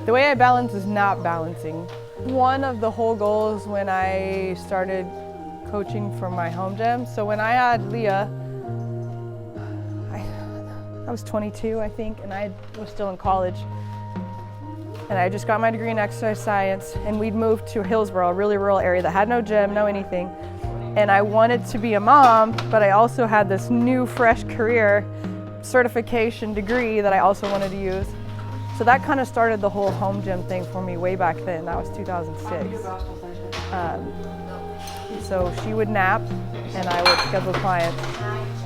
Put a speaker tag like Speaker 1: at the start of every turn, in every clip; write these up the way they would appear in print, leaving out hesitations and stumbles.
Speaker 1: The way I balance is not balancing. One of the whole goals when I started coaching for my home gym, so when I had Leah, I was 22, I think, and I was still in college. And I just got my degree in exercise science, and we'd moved to Hillsboro, a really rural area that had no gym, no anything. And I wanted to be a mom, but I also had this new, fresh career certification degree that I also wanted to use. So that kind of started the whole home gym thing for me way back then. That was 2006. So she would nap, and I would schedule clients,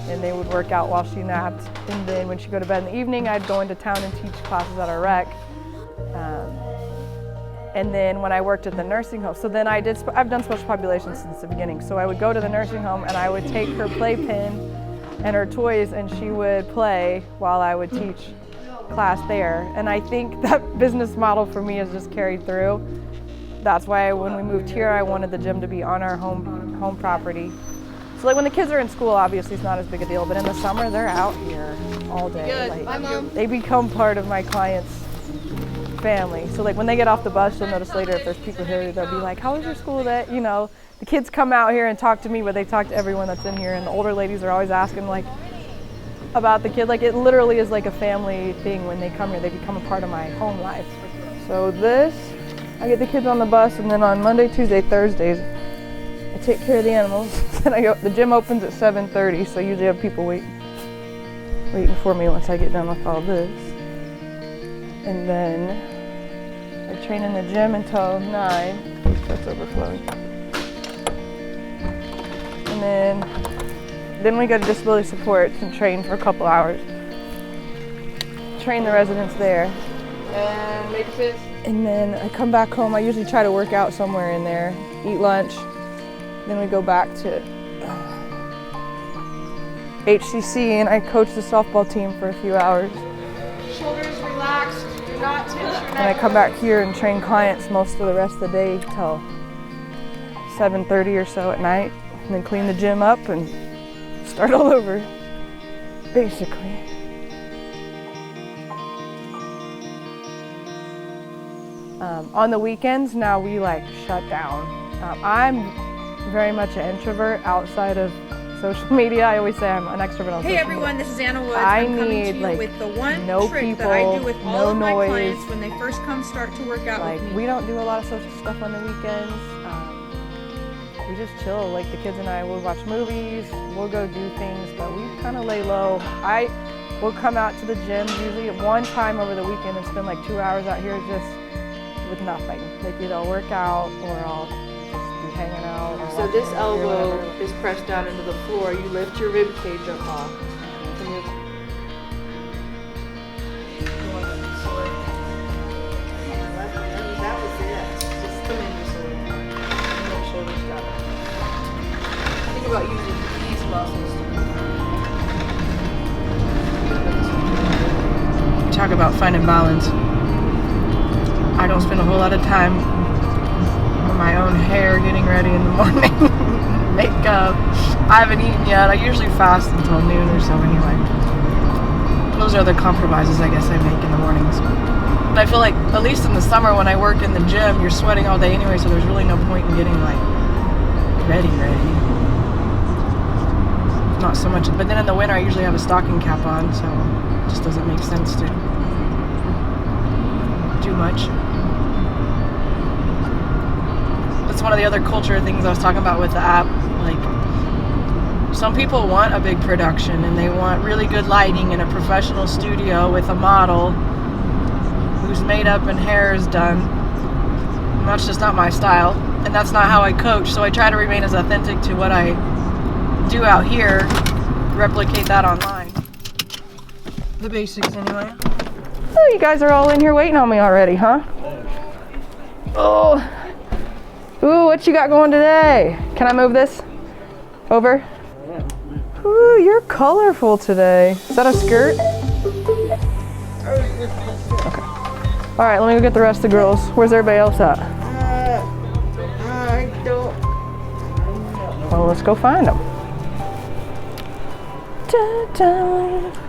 Speaker 1: and they would work out while she napped. And then when she'd go to bed in the evening, I'd go into town and teach classes at our rec. And then when I worked at the nursing home, so then I've done special populations since the beginning. So I would go to the nursing home and I would take her playpen and her toys and she would play while I would teach class there. And I think that business model for me has just carried through. That's why when we moved here, I wanted the gym to be on our home property. So like when the kids are in school, obviously it's not as big a deal, but in the summer, they're out here all day.
Speaker 2: Good.
Speaker 1: Like,
Speaker 2: Bye, Mom.
Speaker 1: They become part of my clients' family. So like when they get off the bus, you'll notice later if there's people here, they'll be like, how was your school day? You know, the kids come out here and talk to me, but they talk to everyone that's in here. And the older ladies are always asking like about the kid. Like it literally is like a family thing when they come here. They become a part of my home life. So I get the kids on the bus, and then on Monday, Tuesday, Thursdays, I take care of the animals. Then the gym opens at 7:30, so I usually have people waiting for me once I get done with all this. And then I train in the gym until 9. That's overflowing. And then we go to disability supports and train for a couple hours. Train the residents there.
Speaker 2: And make a fist.
Speaker 1: And then I come back home. I usually try to work out somewhere in there, eat lunch. Then we go back to HCC and I coach the softball team for a few hours.
Speaker 2: Shoulders relaxed. Do not tense your neck.
Speaker 1: And I come back here and train clients most of the rest of the day till 7:30 or so at night. And then clean the gym up and start all over, basically. On the weekends, now we like shut down. I'm very much an introvert outside of social media. I always say I'm an extrovert on social media.
Speaker 2: Hey everyone, this is Anna Woods.
Speaker 1: I'm
Speaker 2: coming
Speaker 1: need,
Speaker 2: to you
Speaker 1: like,
Speaker 2: with the one
Speaker 1: no
Speaker 2: trick
Speaker 1: people,
Speaker 2: that I do with all
Speaker 1: no
Speaker 2: of my
Speaker 1: noise.
Speaker 2: clients when they first start to work out
Speaker 1: Like
Speaker 2: with me.
Speaker 1: we don't do a lot of social stuff on the weekends. We just chill. Like the kids and I will watch movies, we'll go do things, but we kind of lay low. I will come out to the gym usually at one time over the weekend and spend like 2 hours out here just with nothing. Like either I'll work out or I'll just be hanging out. Or
Speaker 3: So this elbow is pressed down into the floor. You lift your rib cage up off. And you that was it. Just tremendous.
Speaker 1: shoulders down.
Speaker 3: Think about using these muscles.
Speaker 1: Talk about finding balance. I don't spend a whole lot of time on my own hair getting ready in the morning. Makeup. I haven't eaten yet. I usually fast until noon or so anyway. Those are the compromises I guess I make in the mornings. But I feel like, at least in the summer when I work in the gym, you're sweating all day anyway, so there's really no point in getting like ready. Not so much. But then in the winter I usually have a stocking cap on, so it just doesn't make sense to do much. That's one of the other culture things I was talking about with the app. Like, some people want a big production and they want really good lighting in a professional studio with a model whose makeup and hair is done. And that's just not my style, and that's not how I coach. So I try to remain as authentic to what I do out here, replicate that online. The basics anyway. Oh, you guys are all in here waiting on me already, huh? Oh. Ooh, what you got going today? Can I move this over? Ooh, you're colorful today. Is that a skirt? Okay. All right, let me go get the rest of the girls. Where's everybody else at?
Speaker 3: I don't.
Speaker 1: Well, let's go find them.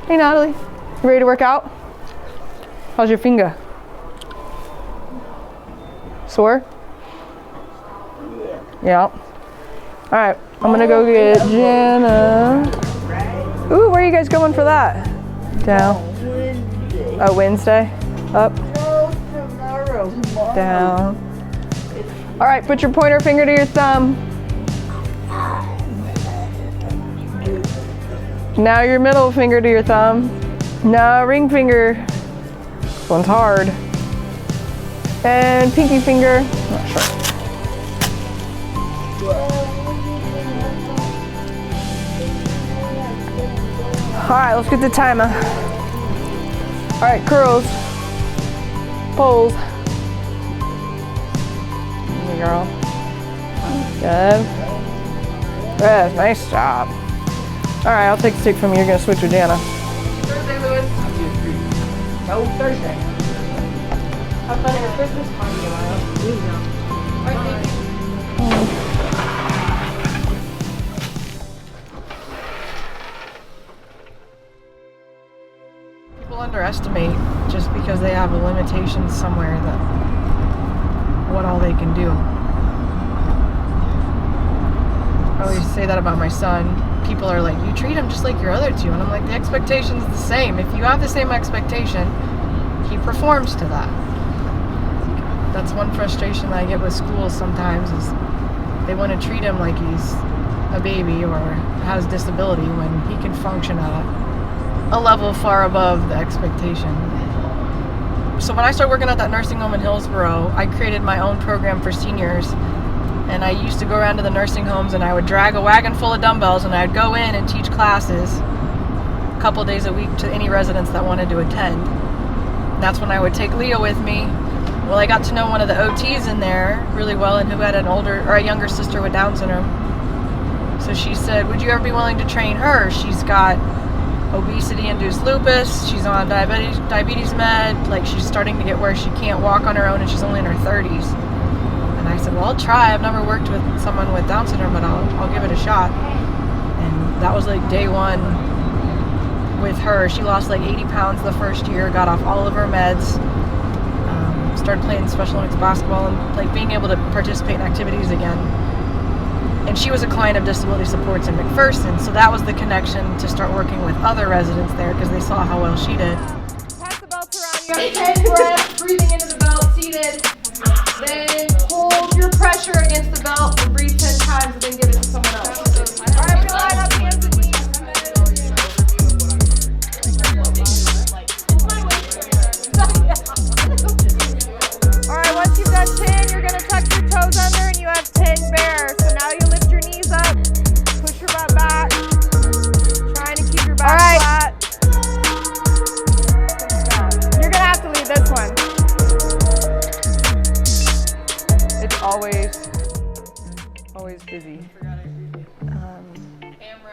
Speaker 1: Hey, Natalie. You ready to work out? How's your finger? Sore? Yeah. Alright, I'm gonna go get Jana. Ooh, where are you guys going for that? Down. Oh, Wednesday? Up?
Speaker 3: No, tomorrow.
Speaker 1: Down. Alright, put your pointer finger to your thumb. Now your middle finger to your thumb. Now ring finger. This one's hard. And pinky finger. Not sure. Alright, let's get the timer. Alright, curls. Pulls. Good girl. Good. Good, nice job. Alright, I'll take the stick from you. You're going to switch with Jana.
Speaker 3: Thursday, Lewis. No, Thursday. Have fun at your Christmas party tomorrow. All right, thank you.
Speaker 1: People underestimate just because they have a limitation somewhere that what all they can do. I always say that about my son. People are like, you treat him just like your other two. And I'm like, the expectation's the same. If you have the same expectation, he performs to that. That's one frustration that I get with schools sometimes is they want to treat him like he's a baby or has disability when he can function at a level far above the expectation. So when I started working at that nursing home in Hillsborough, I created my own program for seniors. And I used to go around to the nursing homes and I would drag a wagon full of dumbbells and I'd go in and teach classes a couple days a week to any residents that wanted to attend. And that's when I would take Leo with me. Well, I got to know one of the OTs in there really well and who had an older or a younger sister with Down syndrome. So she said, would you ever be willing to train her? She's got obesity-induced lupus. She's on diabetes med. Like, she's starting to get where she can't walk on her own and she's only in her 30s. And I said, well, I'll try. I've never worked with someone with Down syndrome, but I'll give it a shot. And that was like day one with her. She lost like 80 pounds the first year, got off all of her meds, started playing Special Olympics basketball and like being able to participate in activities again. And she was a client of Disability Supports in McPherson, so that was the connection to start working with other residents there because they saw how well she did.
Speaker 2: Pass the belt around. You have 10 breaths, breathing into the belt, seated. Then hold your pressure against the belt and breathe 10 times and then give it to someone else. All right, we line up, hands and knees. All right, once you've done 10, you're going to tuck your toes under and you have 10 bears. So now you lift your knees up, push your butt back, trying to keep your back flat. You're going to have to lead this one.
Speaker 1: It's always busy.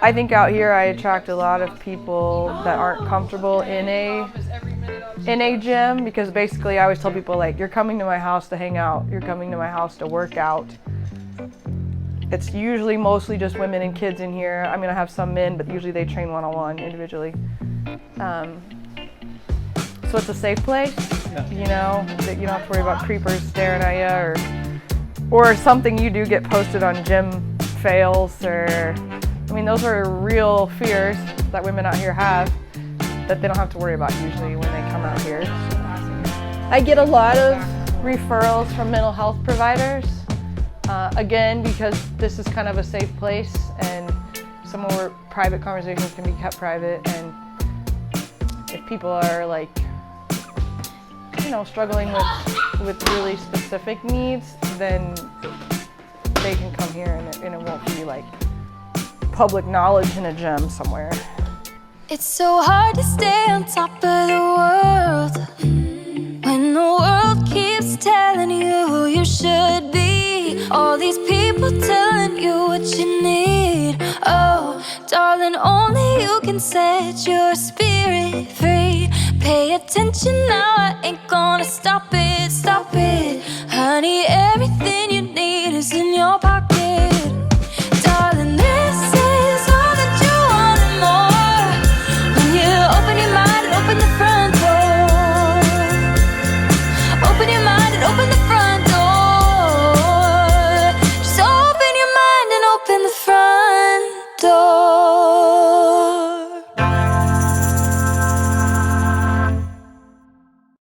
Speaker 1: I think out here I attract a lot of people that aren't comfortable in a gym because basically I always tell people like, you're coming to my house to hang out, you're coming to my house to work out. It's usually mostly just women and kids in here. I mean, I have some men, but usually they train one-on-one individually. So it's a safe place, you know, that you don't have to worry about creepers staring at you or something you do get posted on gym fails or, I mean, those are real fears that women out here have that they don't have to worry about usually when they come out here. I get a lot of referrals from mental health providers, again, because this is kind of a safe place and somewhere where private conversations can be kept private, and if people are like, you know, struggling with really specific needs, then they can come here and it won't be like public knowledge in a gym somewhere.
Speaker 4: It's so hard to stay on top of the world when the world keeps telling you who you should be. All these people telling you what you need. Oh, darling, only you can set your spirit free. Pay attention now, I ain't gonna stop it, stop it. Honey, everything you